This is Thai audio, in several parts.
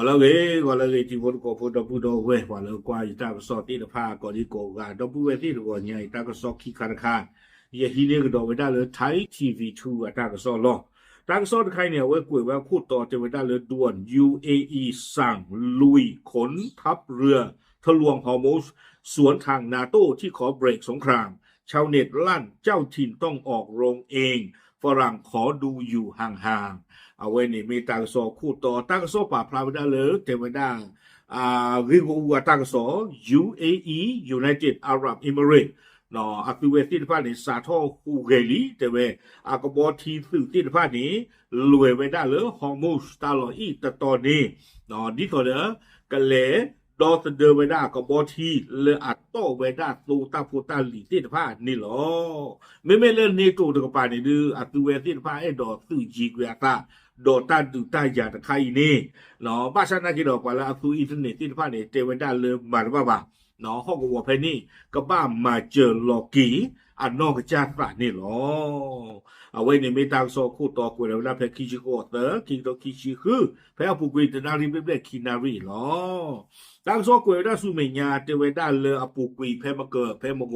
ก็เลยที่พนก็พนพูดเว้ยว่าเลยกว่าอีตาก็สอติดพาก็ดีก็กาดผู้เวที่ก็เนี่ยอีตาก็สอขี้คันคาอย่าฮีเนี่ยก็ดอกไปได้เลยไทยทีวี2อ่ะตาก็สอลอตาก็สอใครเนี่ยเว้ยกุยว่าพูดต่อจะไปได้เลยด่วน UAE สั่งลุยขนทัพเรือทะลวงฮอร์มุสสวนทางนาโต้ที่ขอเบรกสงครามชาวเน็ตลั่นเจ้าถิ่นต้องออกโรงเองฝรั่งขอดูอยู่ห่างๆเอาไว้นี่มีตากสอคู่ต่อตากสอป่าพลาไปได้เลยเทวดาริโกวัวตากสอ UAE United Arab Emirates เนาะอักเวติดพานี่สาทอคูเกลีแต่เวอากบอทีสื่อติดพานี่รวยไปได้เลยฮอร์มุสตลอดอีตตอนนี้เนาะดีต่อเด้อกันเลยดอสเดอร์เวด้ากับบอทีเลอัตโตเวด้าตูตาพูตาลีติดพานี่หรอไม่เล่นนี่ตัวเด็กป่านี่ดูอัตเวติดพาไอ้ดอสื่อจีกเวตาดอตาดูตายาตะไคนี่เนาะบ้านฉันน่าจะดอกว่าแล้วอัตอินเทอร์เน็ตติดพานี่เทเวด้าเลยมาหรือเปล่าเนาะห้องวัวเพนี่ก็บ้ามาเจอลอกีอันนอกจากป่านี่หรอเอาไว้ในเมตาโซคู่ต่อกูแล้วนะเพคิชิโกเตอร์คิโตคิชิคือเพอผู้กุยตนาริเบเบคินารีหรอตั้งโซกูได้สุเมียเทเวด้าเลยอปุกุยเพมเกอเพมโก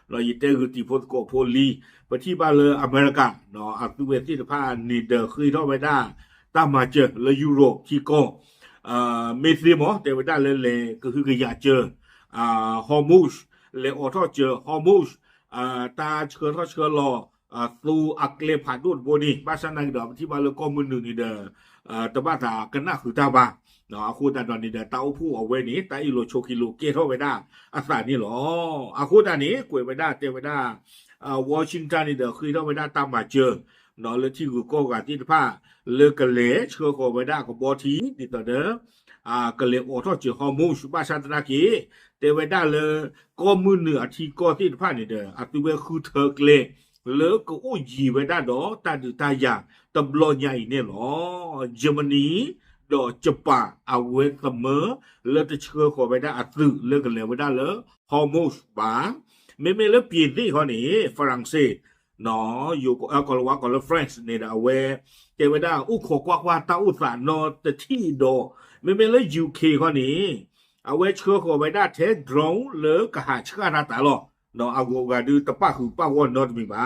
เรายิเตอร์ติพดโกโพลีปฏิบัติเลยอเมริกาเนาะอัตุเวติพานี่เดอคือเท่าไปได้ตามมาเจอเลยยุโรปที่ก็เมซิมอเทวด้าเลยก็คืออยากเจอฮอร์มุสเลออทอเจอฮอร์มุสตาเชิญทอเชิญรอตูอักเลผ่านดูดโบนี่บ้านฉันในดอกที่บ้านเลยก็มือหนึ่งนี่เด้อแต่บ้านตากันน่าคือตาบ้าเนาะคูตาดอนนี่เด้อตาอุผู้เอาไว้นี่ตาอิโลโชกิโลเกท่าไปได้อาสานี่หรอคูตานี้กวยไปได้เตไปได้วอชิงตันนี่เด้อคือเท่าไปได้ตามมาเจอเนาะเลยที่กูก็กันที่ผ้าเลือกกันเลยเชื่อก็ไปได้กับบอทีนี่ต่อเด้อกันเลยออทอเจอฮอร์โมนบ้านฉันตะกี้เตไปได้เลยก็มือเหนือที่ก็ที่ผ้านี่เด้ออัตุเวคือเธอเลยแล้วก็โอ้ยีไว้ได้ดอตาดูตายาตบลอใหญ่เนี่ยหรอเยอรมนีดอจะป่าเอาไว้เสมอแล้วจะเชื่อขอไปได้อัตสึเลิกกันเลยไว้ได้เลยฮอร์โมนบ้าไม่เลิกเปลี่ยนที่เขาหนีฝรั่งเศสเนาะอยู่ก็ว่าก็แล้วฝรั่งเศสเนี่ยเอาไว้เจไว้ได้อุโคกว่าตาอุสานนอแต่ที่ดอไม่เลิกยูเคเขาหนีเอาไว้เชื่อขอไปได้เทดรองเลิกกะหาเชื่อหน้าตาหรอเนาะอากูก็ดูตะป้าคือป้าว่านอดมีบ้า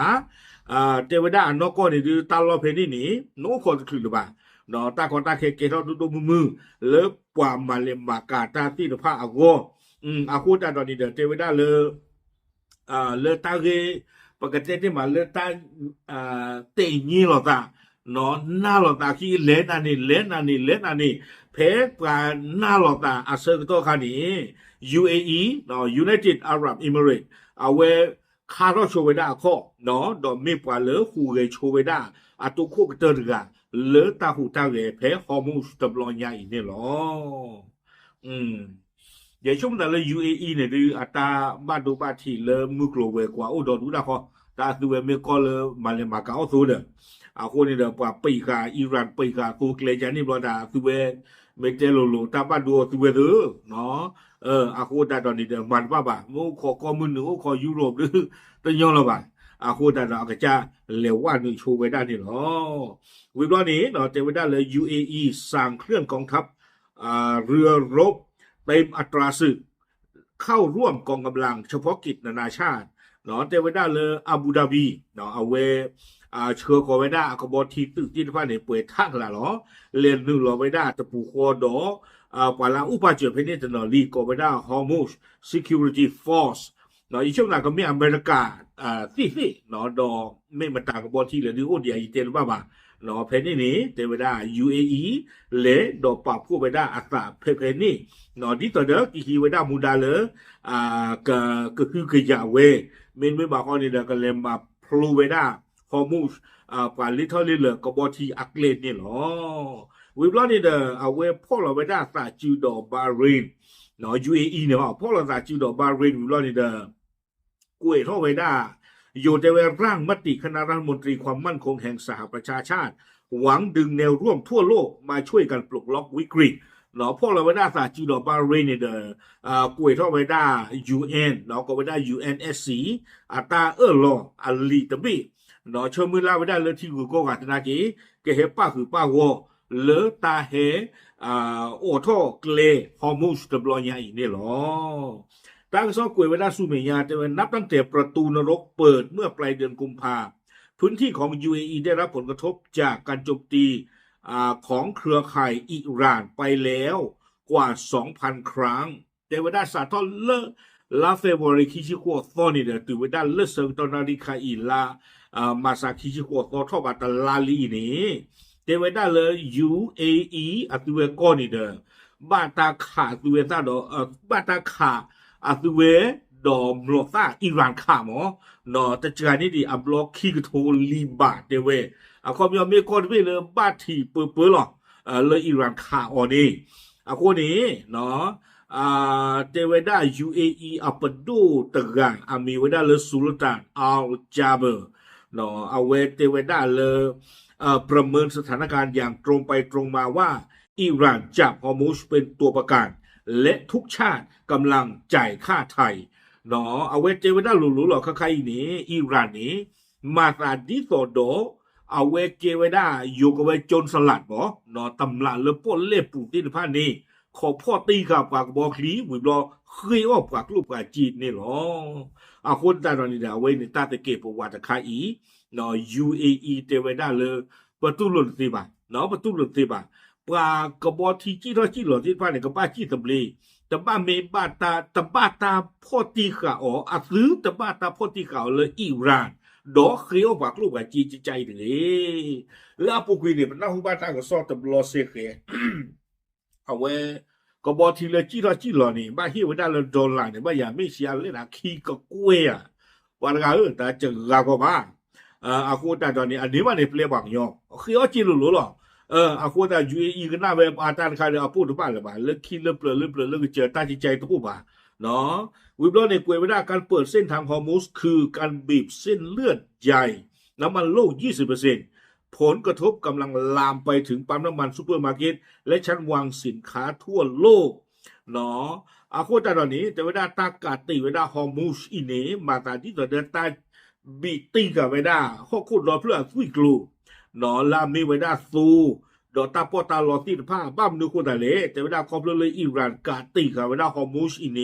เทวดาอันนอกก็นี่ดูตาลอเพนี่นี่โน้คนคือหรือบ้าเนาะตาคนตาเคเราดูมือเลิกกว่ามาเลมากาตาที่ตะป้าอากูอากูตาตอนนี้เดเทวดาเลยเลตาเกปกติที่มาเลตาเตญีหรอตาเนาะน่าหรอตาที่เล่นอันนี้เพกว่าน่าหรอตาอาเซอร์ตัวคันนี้ UAE เนาะ United Arab Emirates เอาไว้คาร์โรโชเวด้าข้อเนาะดอกมีปว่าเลอหูเกโชเวด้าอาตุโคกเตอร์กาเลอตาหูตาเกเพฮอร์โมนสตบลอนใหญ่เนี่ยหรอเดี๋ยวช่วงแต่ละ UAE เนี่ยดูอัตราบ้านดูบ้านที่เริ่มมือกลัวเวกว่าโอ้ดอดูนะคอตาดูเวไม่ก็เลยมาเลยมาเก้าสูเด้อคนนี้เด้อป่าปีกาอิหร่านปีกาตัวเกลจันนี่บลอดาตัวเวไม่เจโลโลตาบ้านดูตัวเวเด้อเนาะคนตาตอนนี้เด้อมันว่าบ่ามูขอก็มือหนึ่งขอยุโรปหรือตัวยองละบ่าคนตาเราก็จะเหลวว่าหนึ่งโชว์ไว้ได้นี่หรอวิบล้อนี้เนาะเจไว้ได้เลย UAE สั่งเครื่องกองทัพเรือรบเต็มอัตราศึกเข้าร่วมกองกำลังเฉพาะกิจนานาชาติเนาะเตไว้ได้เลยอาบูดาบีเนาะเอาไว้เชื่อขอไว้ได้กบฏทีตึกที่ฟ้าเนี่ยเปิดทักละเนาะเรียนหนึ่งรอไว้ได้ตะปูคอดอปาลาอุปาเจเพเนตเนาะลีกไว้ได้ฮอร์มุส security force เนาะอีช่วงนั้นก็มีอเมริกาที่เนาะดอไม่มาต่างกบฏที่เหลือดูโอ้เดียอีเตนบ้าเนาะเพนนี่เตไว้ได้ UAE เลดอปรับผู้ไว้ได้อัตราเพนี่เนาะดิต่อเด้อกี่ไว้ได้มูดาเลยก็คือกยาเวไม่บอกว่านี่เด้อก็เลยมาพลูไว้ได้ฮอร์มุสปาลิทอลิเลกบอทีอักเลนนี่หรอวิบล้อนี่เด้อเอาไว้พ่อเราไว้ได้สาจูดอบารินเนาะ UAE เนี่ยพ่อเราสาจูดอบารินวิบล้อนี่เด้อกวยท่อไว้ได้อยู่ในร่างมติคณะรัฐมนตรีความมั่นคงแห่งสหประชาชาติหวังดึงแนวร่วมทั่วโลกมาช่วยกันปลดล็อกวิกฤตเนาะพวกเราไว้ได้สาจีดอบาเรนเนี่ยกวยท่อไว้ได้ UN เนาะก็ไว้ได้ UNSC อัตราลออัลลีตบีเนาะเชื่อมือลาไว้ได้เลยที่กูโกกัตนาจีเกเฮป้าคือป้าวอเลอตาเฮ โอโทเกลฮอร์มูสตบลอยาอีกเนี่ยหรอตั้งซอกกวยเวลาสุเมียแต่ว่านับตั้งแต่ประตูนรกเปิดเมื่อปลายเดือนกุมภาพื้นที่ของ UAE ได้รับผลกระทบจากการโจมตีของเครือข่ายอิหร่านไปแล้วกว่า 2,000 ครั้งแต่เวลาสาทอเลลาเฟวอริคิชิโคตอนี่เดตือเวลาเลเซอร์ตอนาริคาอีลามาซาคิชิโคตอทอบาตลาลีนี่แต่เวลาเลย UAE อัตเวกอนี่เดบ้านตาขาตัวเวตาดบ้านตาขาอัตเวดอมโลซาอิหร่านขาหมอนอแต่จากนี้ดิอับล็อกคิกโทลีบาเดเวความยอมมีคนไปเลยบ้านที่เปื้อหรอเลยอิหร่านขาออนี่คนนี้เนาะเทวดา UAE อัปดูตะกันมีเวดาเลสุลต่านอัลจาเบอร์เนาะเอาเวเทวดาเลยประเมินสถานการณ์อย่างตรงไปตรงมาว่าอิหร่านจับฮอร์มุสเป็นตัวประกันและทุกชาติกำลังจ่ายค่าไทยเนาะเอาเวเทวดาหลุๆหรอใครนี้อิหร่านนี้มาตาดิโซโดเอาเวเจเวดาอยู่กับเวโจนสลัดบ่เนาะตำละเลป้นเล่ปูที่ผ่านนี้ขอพ่อตีกับปากบอกลีวิบลอเคยออกปากลูกปากจีนนี่หรอคนตาตอนนี้เดี๋ยวเว้ในตาตะเก็บประวัติคาอีเนาะ UAE เทวดาเลยประตูหลุดสิบ่ะเนาะประตูหลุดสิบ่ะปลากระบอกที่จี้ทอจี้หลอที่ผ่านเนี่ยกระบ้าจี้ตำลีตะบ้าเมบ้าตาพ่อตีข่าวซื้อตะบ้าตาพ่อตีข่าวเลยอิหร่านดอกเคยออกปากลูกปากจีนใจเลยแล้วพวกคุยเนี่ยมันน่าหูบ้าตาก็ซอตะบลอเซเคเอาไว้ก็บอกทีละจี้ทอจี้หลอนี่บ้าเฮียวันนั้นเราโดนหลังเนี่ยบ้าอย่าไม่เสียเลยนะขี้ก็กล้วยวันกันแต่จะลาก็บ้าคนแต่ตอนนี้อันนี้มันเนี่ยเปลี่ยนบางอย่างคือเอาจีนหรือหรอคนแต่ UAE ก็น่าไปอาจารย์ใครเอาพูดถึงบ้านเลยบ้าเลิกขี้เลิกเปลือยเลิกเจอตั้งใจตัวบ้าเนาะวิบล้อในกวยเวลาการเปิดเส้นทางฮอร์มุสคือการบีบเส้นเลือดใหญ่น้ำมันโลก 20%ผลกระทบกำลังลามไปถึงปั๊มน้ำมันซูเปอร์มาร์เก็ตและชั้นวางสินค้าทั่วโลกเนาะคนแต่ตอนนี้แต่เวลาตากาติเวลาฮอร์มุสอินเนมาตาที่ตัวเดินตาบีตีกับเวลาข้อคูดรอเพื่อฟุยกลูเนาะลามีเวลาซูดอตาปอตาลอตีผ้าบ้ามนูคนแต่เละแต่เวลาคอมเลยอิหร่านกาติกับเวลาฮอร์มุสอินเน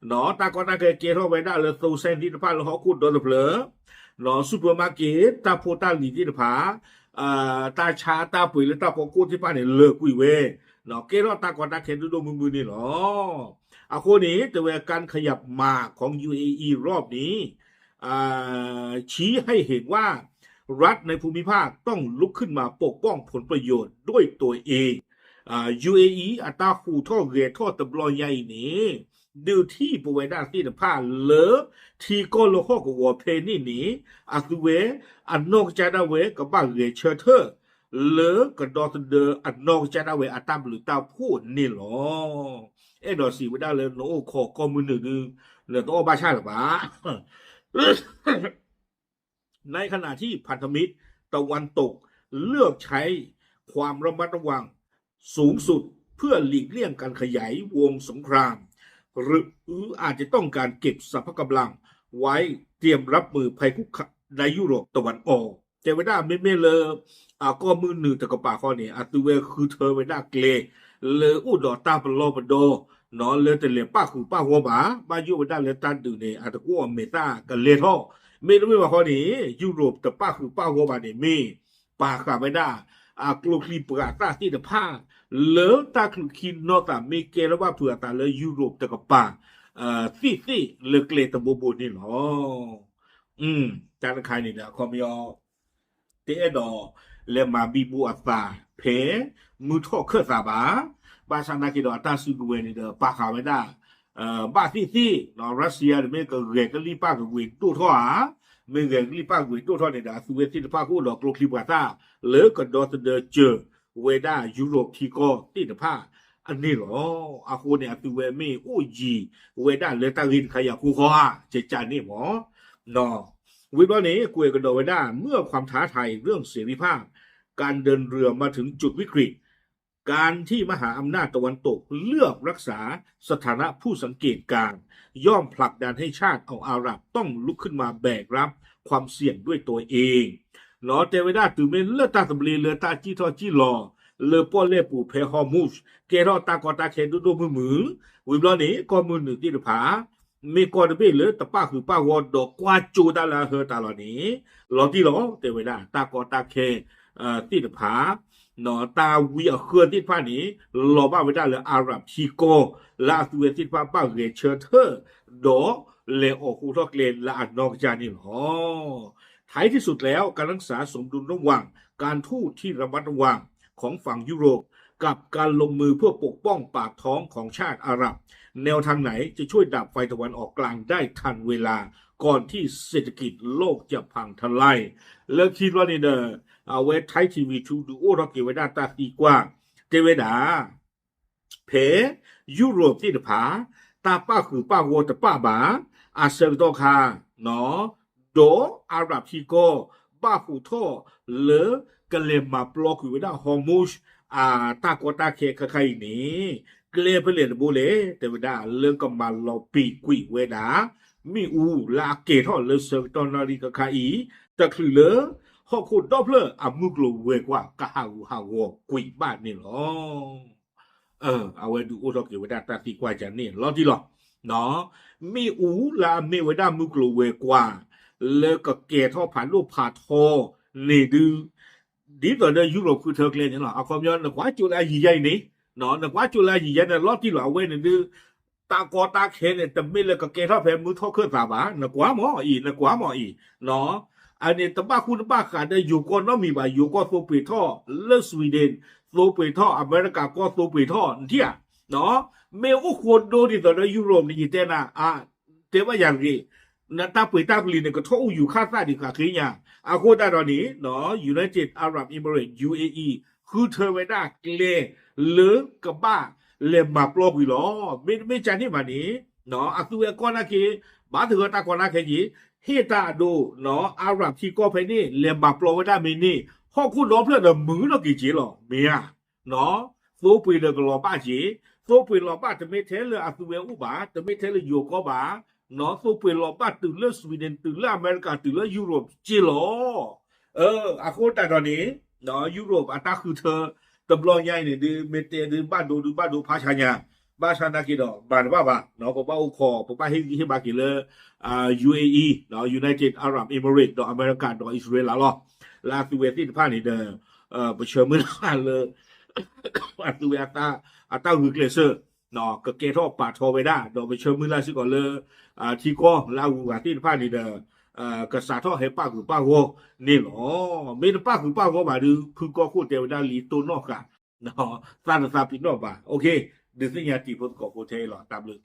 เนาะตาก่อนตาเกเรเวลาเลยซูเซนที่ผ้าแล้วข้อคูดรอเปลือเนาะซูเปอร์มาร์เก็ตตาโพตาลีที่ผ้าตาชาตาปุ๋ยและตาปอกูที่ผ้าเนี่ยเลิกกุยเวเนาะเกรอตาก่อนตาเข็นดูมือนี่เนาะคนนี้แต่เวลาการขยับมาของ UAE รอบนี้ชี้ให้เห็นว่ารัฐในภูมิภาคต้องลุกขึ้นมาปกป้องผลประโยชน์ด้วยตัวเอง UAE อัตราหูท่อเรือท่อตะบลอยใหญ่นี้ดูที่บริเวณด้านที่ผ้าเลอที่ก็โลหะกับวัวเพนี่นี้อัตเวอันนอกจากนั้นเวกับบ้านเรือเชอร์เทอร์เลอกับดอทเดอร์อันนอกจากนั้นเวอัตตาหรือตาพูดนี่หรอดอสีไว้ได้เลยโน้ขอข้อมูลหนึ่งเหลือตัวบ้าชาหรือเปล่าในขณะที่พันธมิตรตะวันตกเลือกใช้ความระมัดระวังสูงสุดเพื่อหลีกเลี่ยงการขยายวงสงครามหรืออาจจะต้องการเก็บสรรพกำลังไว้เตรียมรับมือภัยคุกคามในยุโรปตะวันออกแต่เวลาไม่เลยก็มือหนึ่งตะกป่าข้อนี้ตัวเวคือเธอเวลาเกลเลยอุดอตาปลอปโดนอนเลยแต่เหลียป้าคือป้าหัวบ้ายุเวลาเลยตันดูเนี่ยอาจจะกู้อเมริกากันเลยท่อไม่รู้ว่าข้อนี้ยุโรปแต่ป้าคือป้าหัวบาเนี่ยมีป้าขาไม่ได้กลุ่มคีปราตาที่เดผ้าเลิกตากลุ่มคีนอตามีเกลว่าเผื่อตาเลยยุโรปแต่กับป้าซี่เลิกเลตบูบูนี่หรอจานใครนี่นะคอมยอเตะดอเลมาบีบูอัตาเพมือทอเครือสาบาบ้าชนาคิดว่าตาสุกเวนี่เดป้าขาไม่ได้บ้าซี่เนาะรัสเซียเนี่ยไม่ก็เรียกกันรีป้ากับวินตู้ท่อไม่เรียกรีป้าวินตู้ท่อเนี่ยนะสุเวติป้ากูดอกโลคิบาตาเลิกกับดอทเดอเจอเวด้ายุโรปที่ก็ติดผ้าอันนี้หรอคนเนี่ยตัวเวไม่อู้ยีเวด้าเลตารินขยับคู่คอเจจานนี่หมอเนาะวิบนี้กุยกันโดเวด้าเมื่อความท้าทายเรื่องเสรีภาพการเดินเรือมาถึงจุดวิกฤตการที่มหาอำนาจตะวันตกเลือกรักษาสถานะผู้สังเกตการย่อมผลักดันให้ชาติเอาอาหรับต้องลุกขึ้นมาแบกรับความเสี่ยงด้วยตัวเองเนาะแต่เวลาตื่นเป็นเลือดตาตำลีเลือดตาจี้ทอจี้รอ le po le pu phe hormuz ke ro ta ko ta khe du du mu mu wi blo ni ko mu nu ti de pha mi ko de be le ta pa khu pa wo do kwa chu da la he ta lo ni lo ti lo te we da ta ko ta khe ti de pha no ta wi a khue ti pha ni lo ba we da le arab chi ko la tu we ti pha pa ge che the do le o khuทอกเลนละอันนอกจานี่หรอท้ายที่สุดแล้วการรักษาสมดุลระหว่างการทูตที่ระมัดระวังของฝั่งยุโรปกับการลงมือเพื่อปกป้องปากท้องของชาติอาหรับแนวทางไหนจะช่วยดับไฟตะวันออกกลางได้ทันเวลาก่อนที่เศรษฐกิจโลกจะพังทลายเลิกคิดว่านี่เด้อเอาไว้ไทยทีวีทูดูโอ้เราเก็บไว้ได้ตาดีกว่าเจเวดาเพยุโรปที่ผาตาป้าคือป้าโวตป้าบาอาเซลโตคาเนาะโดอาหรับที่ก็บ้าหูท่อเลอกเลมาปลอกอยู่ไว้ได้ฮอร์มูชตากตาเคคใครนี่เกลเปลี่ยนบุเลแต่เวลาเรื่องก็มาลอปีกุยเวดามีอูลาเกท่อเลเซอร์ตอนนาฬิกาใครจะคือเลอฮอกขุดดอบเลออามุกโลเวกว่ากะหาวกุยบ้านนี่หรอเอาไว้ดูอุตกิเวดาตาตีกว่าจะนี่รอที่หรอเนาะมีอูลาเมเวดามุกโลเวกว่าแล้วก็เกท่อผ่านรูปผ่าทอนี่ดูดีต่อเนยุโรปคือเธอเกลียดเนี่ยหรอเอาความย้อนกว่าจุฬาใหญ่นี่เนาะกว่าจุฬาใหญ่เนี่ยรอที่หรอเว้ยเนี่ยดูตากอตาเคนเนี่ยแต่ไม่เลยก็เกท่อแผ่มือท่อเคลื่อนสาบานกว่าหมออีกว่าหมออีเนาะอันนี้ตบ้าคุณบ้าขาดได้อยู่ก็น้องมีบ่าอยู่ก็โซปีท่อเลือสวีเดนโซปีท่ออเมริกาก็โซปีท่อเที่ยเนาะเมื่อโคนโดที่ต่อในยุโรปนี่เต้น่ะเทว่าอย่างนี้นะตาเปิดตากลีเนี่ยก็ท่ออยู่ข้าซาดีกว่าคืออย่างโคตรตอนนี้เนาะ United Arab Emirates UAE คือเธอไว้ได้เกลหรือกับบ้าเลมมาปลอกอยู่หรอไม่จานที่มานี้เนาะตัวก้อนนักกีบ้าเถื่อนตาก้อนนักกีเฮตาดูเนาะอาหรับที่ก็ไปนี่เลมมาปลอกไว้ได้ไม่นี่ห้องคุณล้อเพื่อนมือเรากี่จีหรอเมียเนาะโซปีเดก็ล้อบ้าจีโซปีล้อบ้าจะไม่เทเลยตัวอุบาจะไม่เทเลยโยกบ้าเนาะโซปีล้อบ้าตื่นเลือสวีเดนตื่นเลืออเมริกาตื่นเลือยุโรปจีหรอโคตรตอนนี้เนาะยุโรปตาคือเธอตบลองใหญ่เนี่ยดูเมเตดูบ้านดูพาชาญาบ้านชานากิดบ้านบ้าเนาะผมว่าอุคอผมว่าให้บากิเลยUAE เนาะ United Arab Emirates อเมริกาอิสราเอลล่ะลาตัวเวทีผ่านนี่เด้อประเชิญมือหน้าเลยตัวเวตาหือเกลเซอร์เนาะก็เกท่อปาดทอไปได้เนาะประเชิญมือล่าสิก่อนเลยที่ก็ลาหูกาที่ผ่านนี่เด้อกษัตริย์ท่อให้ป้าคือป้าโวนี่หรอไม่ได้ป้าคือป้าโวมาดูคือก็คู่เทวดาลีตัวนอกกันเนาะซาปินอกป่ะโอเคเดี๋ยวสิ่งที่พูดก็พูดเทหรอตามเลย